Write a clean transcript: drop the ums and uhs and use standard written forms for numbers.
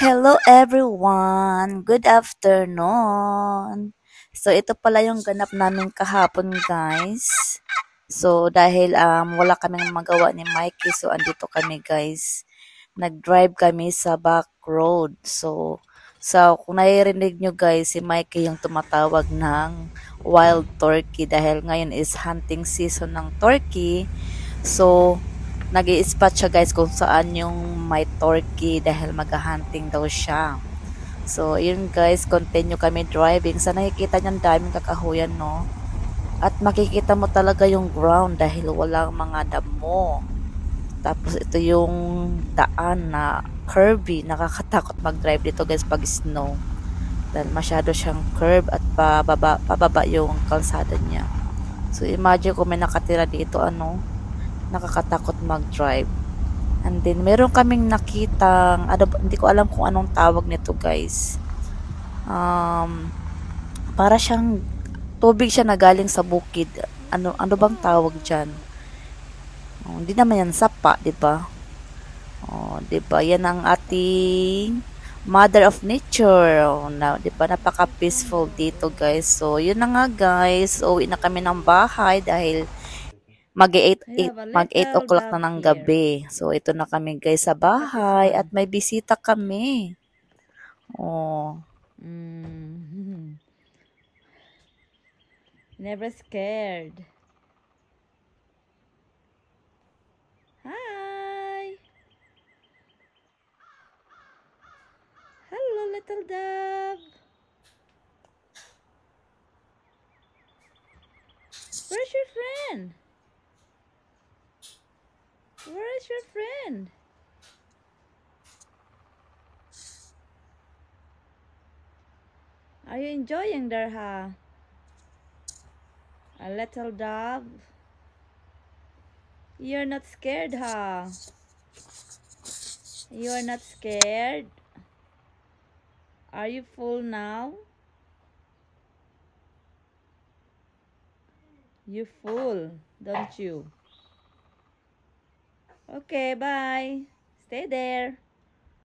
Hello everyone! Good afternoon! So, ito pala yung ganap namin kahapon, guys. So, dahil wala kaming magawa ni Mikey, so andito kami, guys. Nag-drive kami sa back road. So kung naririnig nyo, guys, si Mikey yung tumatawag ng wild turkey dahil ngayon is hunting season ng turkey. So, nag-i-spot siya, guys, kung saan yung may turkey dahil mag-hunting daw siya. So, yun, guys, continue kami driving. Sa nakikita niyan, daming kakahuyan, no? At makikita mo talaga yung ground dahil walang mga damo. Tapos, ito yung daan na curvy. Nakakatakot mag-drive dito, guys, pag snow. Dahil masyado siyang curve at pababa yung kalsada niya. So, imagine kung may nakatira dito, nakakatakot mag-drive. And then, meron kaming nakitang, hindi ko alam kung anong tawag nito, guys. Para siyang tubig siya na galing sa bukid. Ano bang tawag dyan? Hindi naman yan sapa, di ba? Di ba? Yan ang ating Mother of Nature. Di ba? Napaka-peaceful dito, guys. So, yun na nga, guys. Uwi na kami ng bahay dahil I have a mag 8 little o'clock na dog ng here. gabi. So, ito na kami, guys, sa Look at this bahay at one. may bisita kami. Oh, Mm. Never scared. Hi. Hello, little dog. Where's your friend? Where is your friend? Are you enjoying there, huh? A little dog? You're not scared, huh? You're not scared? Are you full now? You full, don't you? Okay, bye. Stay there.